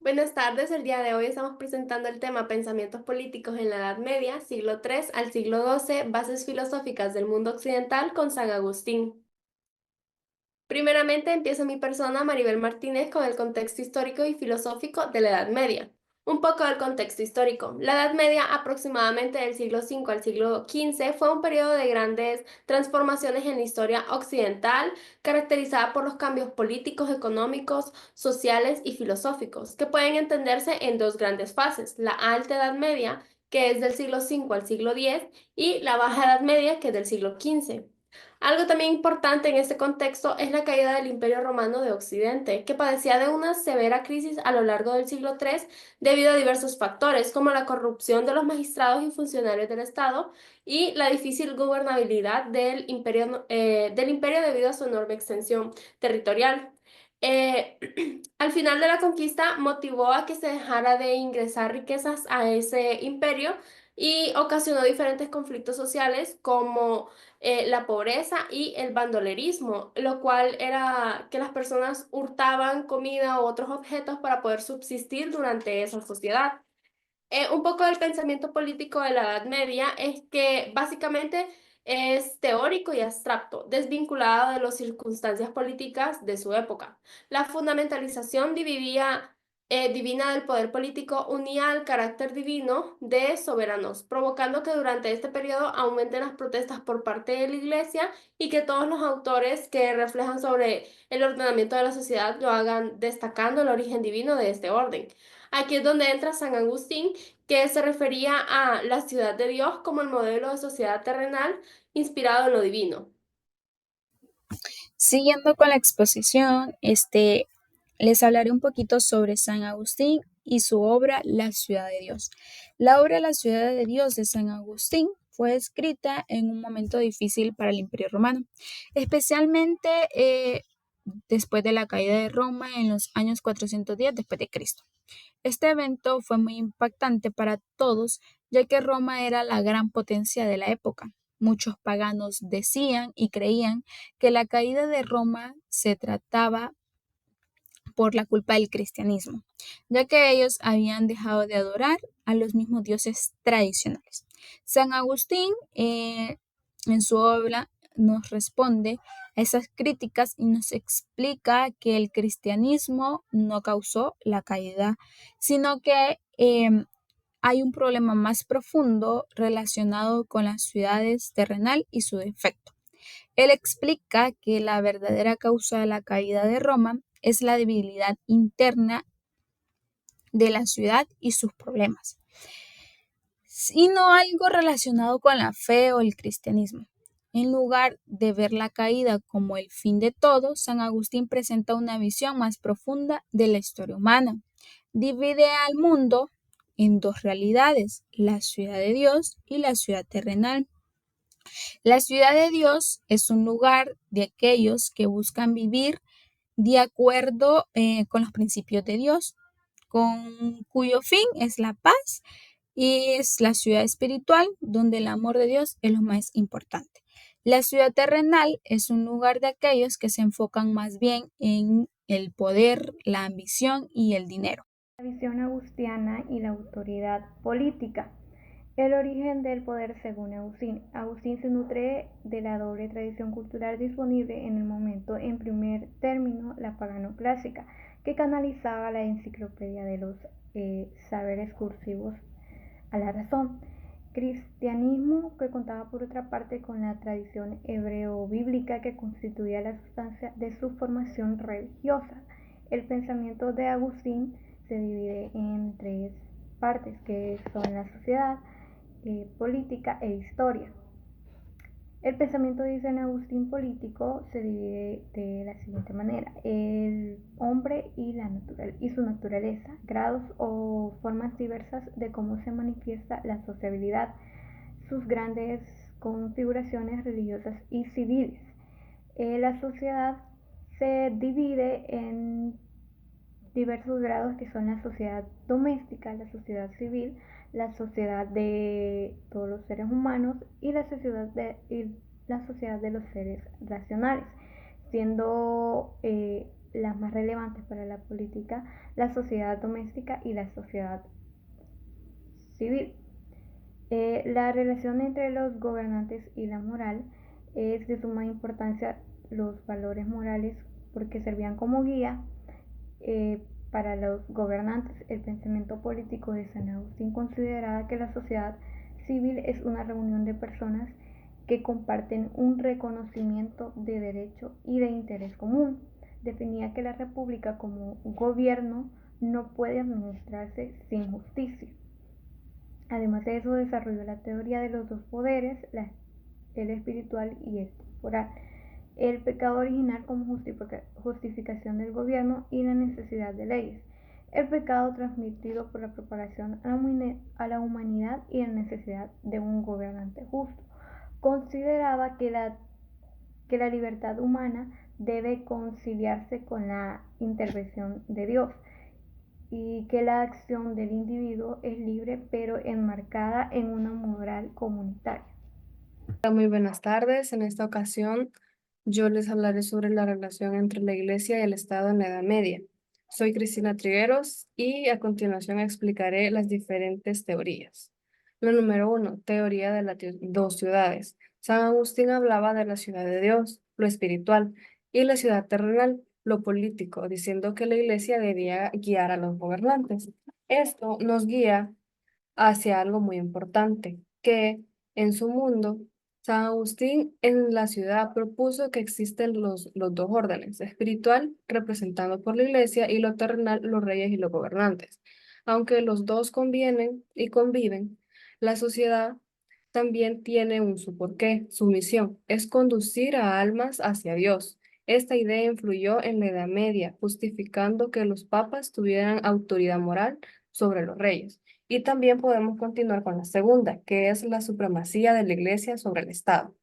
Buenas tardes, el día de hoy estamos presentando el tema Pensamientos políticos en la Edad Media, siglo III al siglo XII, bases filosóficas del mundo occidental con San Agustín. Primeramente empieza mi persona, Maribel Martínez, con el contexto histórico y filosófico de la Edad Media. Un poco del contexto histórico. La Edad Media, aproximadamente del siglo V al siglo XV, fue un periodo de grandes transformaciones en la historia occidental, caracterizada por los cambios políticos, económicos, sociales y filosóficos, que pueden entenderse en dos grandes fases: la Alta Edad Media, que es del siglo V al siglo X, y la Baja Edad Media, que es del siglo XV. Algo también importante en este contexto es la caída del Imperio Romano de Occidente, que padecía de una severa crisis a lo largo del siglo III debido a diversos factores, como la corrupción de los magistrados y funcionarios del Estado y la difícil gobernabilidad del imperio debido a su enorme extensión territorial. Eh, Al final de la conquista motivó a que se dejara de ingresar riquezas a ese imperio y ocasionó diferentes conflictos sociales como la pobreza y el bandolerismo, lo cual era que las personas hurtaban comida u otros objetos para poder subsistir durante esa sociedad. Un poco del pensamiento político de la Edad Media es que básicamente es teórico y abstracto, desvinculado de las circunstancias políticas de su época. La fundamentalización divina del poder político unía al carácter divino de soberanos, provocando que durante este periodo aumenten las protestas por parte de la Iglesia y que todos los autores que reflejan sobre el ordenamiento de la sociedad lo hagan destacando el origen divino de este orden. Aquí es donde entra San Agustín, que se refería a la ciudad de Dios como el modelo de sociedad terrenal inspirado en lo divino. Siguiendo con la exposición, les hablaré un poquito sobre San Agustín y su obra La Ciudad de Dios. La obra La Ciudad de Dios de San Agustín fue escrita en un momento difícil para el Imperio Romano, especialmente después de la caída de Roma en los años 410 después de Cristo. Este evento fue muy impactante para todos, ya que Roma era la gran potencia de la época. Muchos paganos decían y creían que la caída de Roma se trataba por la culpa del cristianismo, ya que ellos habían dejado de adorar a los mismos dioses tradicionales. San Agustín, en su obra, nos responde a esas críticas y nos explica que el cristianismo no causó la caída, sino que hay un problema más profundo relacionado con las ciudades terrenal y su defecto. Él explica que la verdadera causa de la caída de Roma es la debilidad interna de la ciudad y sus problemas, y no algo relacionado con la fe o el cristianismo. En lugar de ver la caída como el fin de todo, San Agustín presenta una visión más profunda de la historia humana. Divide al mundo en dos realidades, la ciudad de Dios y la ciudad terrenal. La ciudad de Dios es un lugar de aquellos que buscan vivir de acuerdo con los principios de Dios, con cuyo fin es la paz, y es la ciudad espiritual donde el amor de Dios es lo más importante. La ciudad terrenal es un lugar de aquellos que se enfocan más bien en el poder, la ambición y el dinero. La visión agustiana y la autoridad política. El origen del poder según Agustín. Agustín se nutre de la doble tradición cultural disponible en el momento, en primer término, la pagano-clásica, que canalizaba la enciclopedia de los saberes cursivos a la razón. Cristianismo, que contaba por otra parte con la tradición hebreo-bíblica que constituía la sustancia de su formación religiosa. El pensamiento de Agustín se divide en tres partes, que son la sociedad, política e historia. El pensamiento de San Agustín político se divide de la siguiente manera: el hombre y su naturaleza, grados o formas diversas de cómo se manifiesta la sociabilidad, sus grandes configuraciones religiosas y civiles. La sociedad se divide en diversos grados, que son la sociedad doméstica, la sociedad civil, la sociedad de todos los seres humanos y la sociedad de los seres racionales, siendo las más relevantes para la política, la sociedad doméstica y la sociedad civil. La relación entre los gobernantes y la moral es de suma importancia. Los valores morales porque servían como guía para los gobernantes. El pensamiento político de San Agustín consideraba que la sociedad civil es una reunión de personas que comparten un reconocimiento de derecho y de interés común. Definía que la república como gobierno no puede administrarse sin justicia. Además de eso, desarrolló la teoría de los dos poderes, el espiritual y el temporal, el pecado original como justificación del gobierno y la necesidad de leyes, el pecado transmitido por la propagación a la humanidad y la necesidad de un gobernante justo. Consideraba que la libertad humana debe conciliarse con la intervención de Dios y que la acción del individuo es libre pero enmarcada en una moral comunitaria. Muy buenas tardes. En esta ocasión yo les hablaré sobre la relación entre la Iglesia y el Estado en la Edad Media. Soy Cristina Trigueros y a continuación explicaré las diferentes teorías. La número 1, teoría de las dos ciudades. San Agustín hablaba de la ciudad de Dios, lo espiritual, y la ciudad terrenal, lo político, diciendo que la Iglesia debía guiar a los gobernantes. Esto nos guía hacia algo muy importante, que en su mundo, San Agustín en la ciudad propuso que existen los dos órdenes, espiritual, representado por la iglesia, y lo terrenal, los reyes y los gobernantes. Aunque los dos convienen y conviven, la sociedad también tiene su porqué, su misión, es conducir a almas hacia Dios. Esta idea influyó en la Edad Media, justificando que los papas tuvieran autoridad moral sobre los reyes. Y también podemos continuar con la segunda, que es la supremacía de la Iglesia sobre el Estado.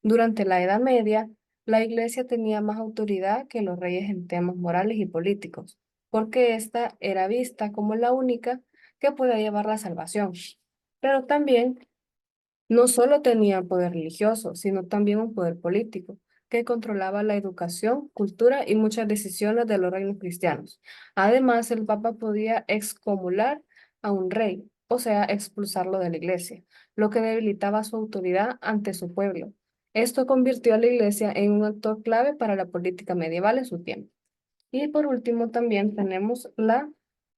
Durante la Edad Media, la Iglesia tenía más autoridad que los reyes en temas morales y políticos, porque ésta era vista como la única que podía llevar la salvación. Pero también no solo tenía poder religioso, sino también un poder político, que controlaba la educación, cultura y muchas decisiones de los reinos cristianos. Además, el Papa podía excomular a un rey, o sea, expulsarlo de la iglesia, lo que debilitaba su autoridad ante su pueblo. Esto convirtió a la iglesia en un actor clave para la política medieval en su tiempo. Y por último, también tenemos la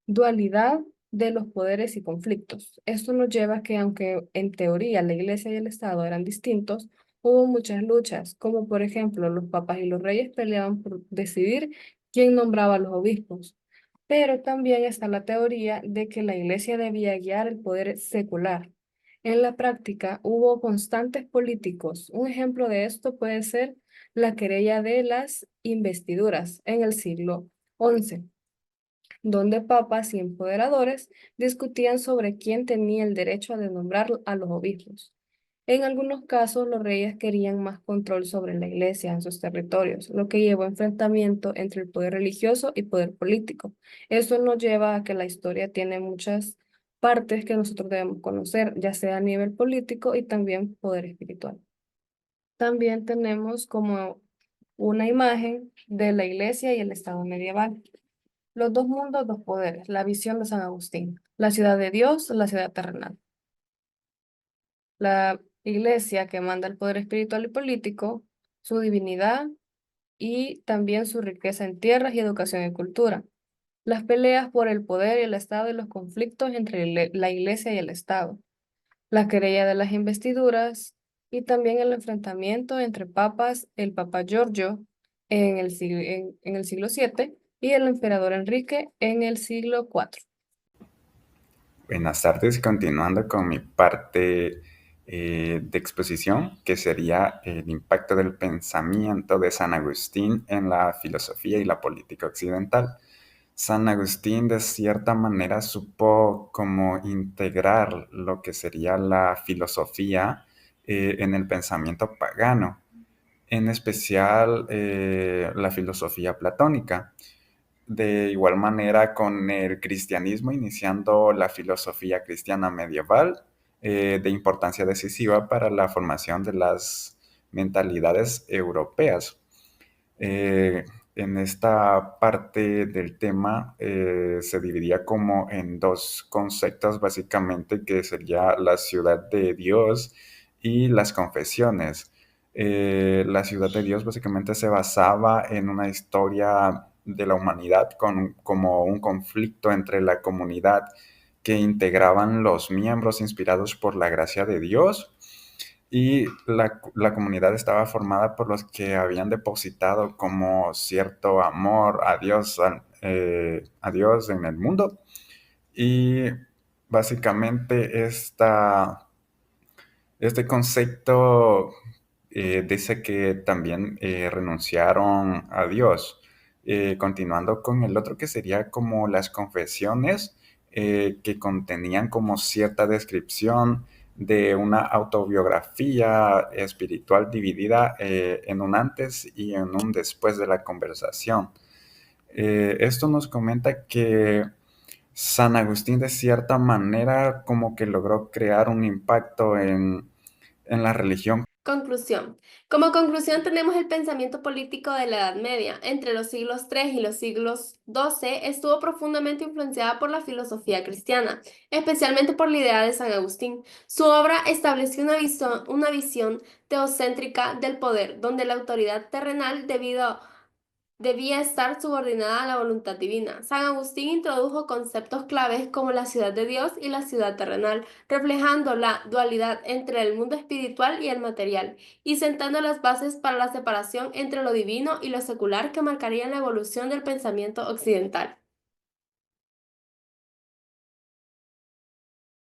dualidad de los poderes y conflictos. Esto nos lleva a que, aunque en teoría la iglesia y el Estado eran distintos, hubo muchas luchas, como por ejemplo los papas y los reyes peleaban por decidir quién nombraba a los obispos. Pero también está la teoría de que la iglesia debía guiar el poder secular. En la práctica hubo constantes políticos. Un ejemplo de esto puede ser la querella de las investiduras en el siglo XI, donde papas y emperadores discutían sobre quién tenía el derecho de nombrar a los obispos. En algunos casos, los reyes querían más control sobre la iglesia en sus territorios, lo que llevó a enfrentamiento entre el poder religioso y poder político. Eso nos lleva a que la historia tiene muchas partes que nosotros debemos conocer, ya sea a nivel político y también poder espiritual. También tenemos como una imagen de la iglesia y el Estado medieval. Los dos mundos, dos poderes, la visión de San Agustín, la ciudad de Dios, la ciudad terrenal. La iglesia que manda el poder espiritual y político, su divinidad y también su riqueza en tierras y educación y cultura. Las peleas por el poder y el Estado y los conflictos entre la iglesia y el Estado. La querella de las investiduras y también el enfrentamiento entre papas, el Papa Giorgio en el siglo VII y el emperador Enrique en el siglo IV. Buenas tardes, continuando con mi parte de exposición, que sería el impacto del pensamiento de San Agustín en la filosofía y la política occidental. San Agustín de cierta manera supo cómo integrar lo que sería la filosofía en el pensamiento pagano, en especial la filosofía platónica. De igual manera con el cristianismo, iniciando la filosofía cristiana medieval, de importancia decisiva para la formación de las mentalidades europeas. en esta parte del tema se dividía como en dos conceptos básicamente, que sería la ciudad de Dios y las confesiones. La ciudad de Dios básicamente se basaba en una historia de la humanidad como un conflicto entre la comunidad que integraban los miembros inspirados por la gracia de Dios, y la comunidad estaba formada por los que habían depositado como cierto amor a Dios en el mundo. Y básicamente este concepto dice que también renunciaron a Dios. Continuando con el otro, que sería como las confesiones, que contenían como cierta descripción de una autobiografía espiritual dividida en un antes y en un después de la conversación. Esto nos comenta que San Agustín de cierta manera como que logró crear un impacto en la religión. Conclusión. Como conclusión tenemos el pensamiento político de la Edad Media. Entre los siglos III y los siglos XII estuvo profundamente influenciada por la filosofía cristiana, especialmente por la idea de San Agustín. Su obra estableció una visión teocéntrica del poder, donde la autoridad terrenal debía estar subordinada a la voluntad divina. San Agustín introdujo conceptos claves como la ciudad de Dios y la ciudad terrenal, reflejando la dualidad entre el mundo espiritual y el material, y sentando las bases para la separación entre lo divino y lo secular que marcarían la evolución del pensamiento occidental.